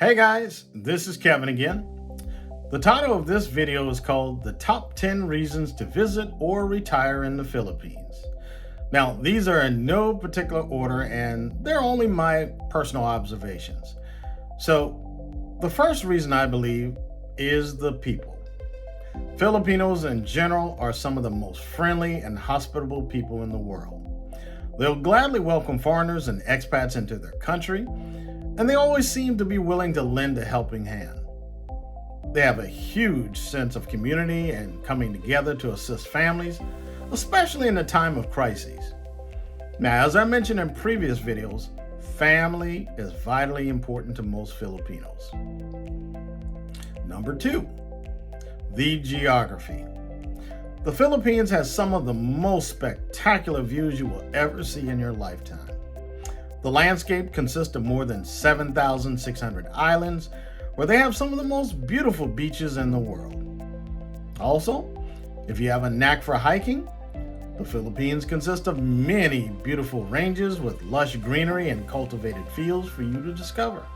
Hey guys, this is Kevin again. The title of this video is called The Top 10 Reasons to Visit or Retire in the Philippines. Now, these are in no particular order and they're only my personal observations. So, the first reason I believe is the people. Filipinos in general are some of the most friendly and hospitable people in the world. They'll gladly welcome foreigners and expats into their country, and they always seem to be willing to lend a helping hand. They have a huge sense of community and coming together to assist families, especially in a time of crises. Now, as I mentioned in previous videos, family is vitally important to most Filipinos. Number 2, the geography. The Philippines has some of the most spectacular views you will ever see in your lifetime. The landscape consists of more than 7,600 islands, where they have some of the most beautiful beaches in the world. Also, if you have a knack for hiking, the Philippines consists of many beautiful ranges with lush greenery and cultivated fields for you to discover.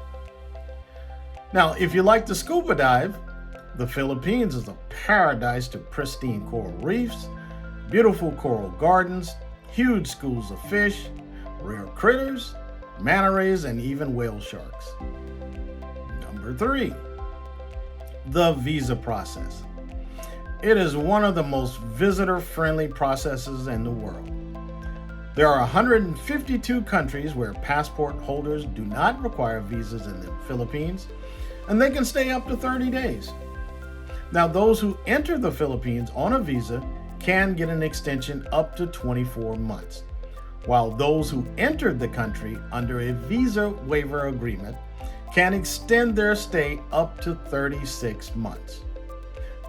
Now, if you like to scuba dive, the Philippines is a paradise to pristine coral reefs, beautiful coral gardens, huge schools of fish, rare critters, manta rays, and even whale sharks. Number 3, the visa process. It is one of the most visitor-friendly processes in the world. There are 152 countries where passport holders do not require visas in the Philippines, and they can stay up to 30 days. Now, those who enter the Philippines on a visa can get an extension up to 24 months, while those who entered the country under a visa waiver agreement can extend their stay up to 36 months.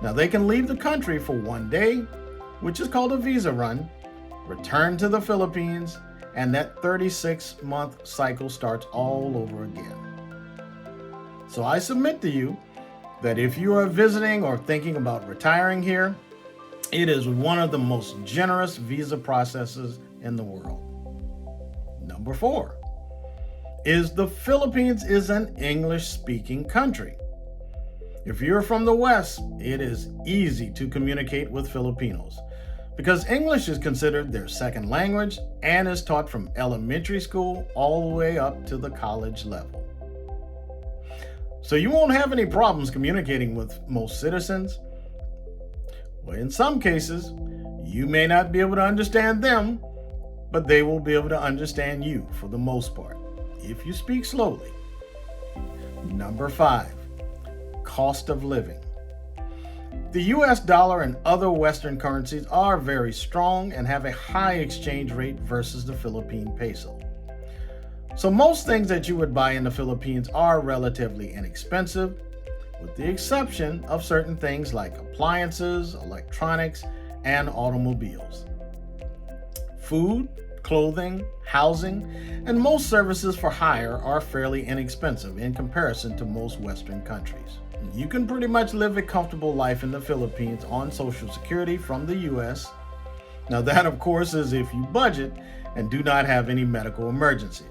Now, they can leave the country for 1 day, which is called a visa run, return to the Philippines, and that 36-month cycle starts all over again. So I submit to you that if you are visiting or thinking about retiring here, it is one of the most generous visa processes in the world. Number 4 is the Philippines is an English-speaking country. If you're from the West, it is easy to communicate with Filipinos because English is considered their second language and is taught from elementary school all the way up to the college level. So you won't have any problems communicating with most citizens. Well, in some cases, you may not be able to understand them, but they will be able to understand you for the most part, if you speak slowly. Number 5, cost of living. The US dollar and other Western currencies are very strong and have a high exchange rate versus the Philippine peso. So most things that you would buy in the Philippines are relatively inexpensive, with the exception of certain things like appliances, electronics, and automobiles. Food, clothing, housing, and most services for hire are fairly inexpensive in comparison to most Western countries. You can pretty much live a comfortable life in the Philippines on Social Security from the US. Now that, of course, is if you budget and do not have any medical emergencies.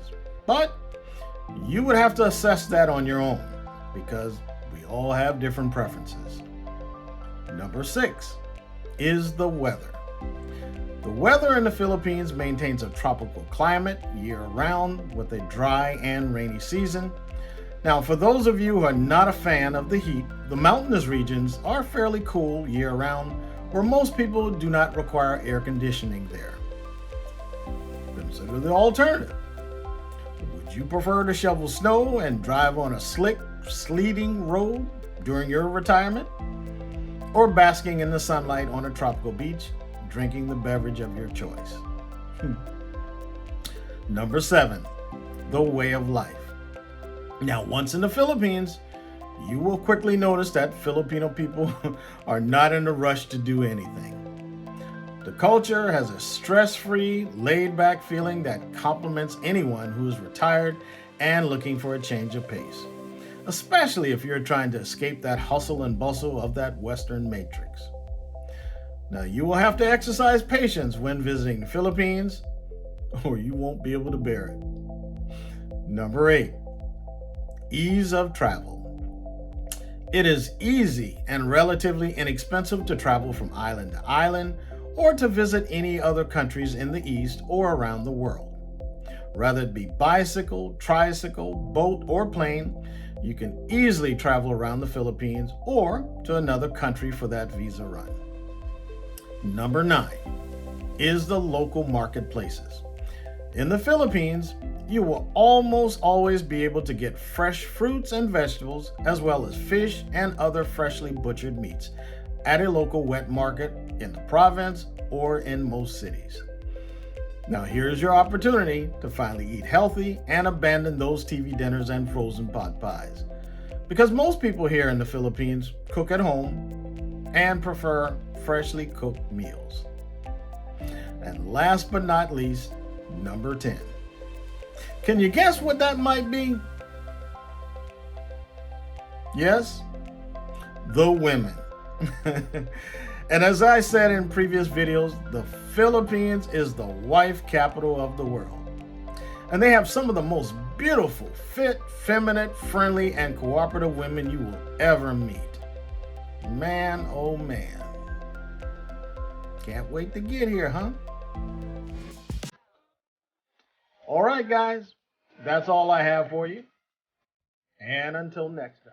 But you would have to assess that on your own because we all have different preferences. Number 6 is the weather. The weather in the Philippines maintains a tropical climate year-round with a dry and rainy season. Now, for those of you who are not a fan of the heat, the mountainous regions are fairly cool year-round, where most people do not require air conditioning there. Consider the alternative. Would you prefer to shovel snow and drive on a slick, sleeting road during your retirement? Or basking in the sunlight on a tropical beach, drinking the beverage of your choice? Number 7, the way of life. Now, once in the Philippines, you will quickly notice that Filipino people are not in a rush to do anything. The culture has a stress-free, laid-back feeling that complements anyone who is retired and looking for a change of pace, especially if you're trying to escape that hustle and bustle of that Western matrix. Now, you will have to exercise patience when visiting the Philippines, or you won't be able to bear it. Number 8, ease of travel. It is easy and relatively inexpensive to travel from island to island or to visit any other countries in the East or around the world. Whether it be bicycle, tricycle, boat, or plane, you can easily travel around the Philippines or to another country for that visa run. Number 9 is the local marketplaces. In the Philippines, you will almost always be able to get fresh fruits and vegetables, as well as fish and other freshly butchered meats at a local wet market in the province or in most cities. Now here's your opportunity to finally eat healthy and abandon those TV dinners and frozen pot pies. Because most people here in the Philippines cook at home and prefer freshly cooked meals. And last but not least, number 10. Can you guess what that might be? Yes, the women. And as I said in previous videos, the Philippines is the wife capital of the world. And they have some of the most beautiful, fit, feminine, friendly, and cooperative women you will ever meet. Man, oh man. Can't wait to get here, huh? All right, guys. That's all I have for you. And until next time.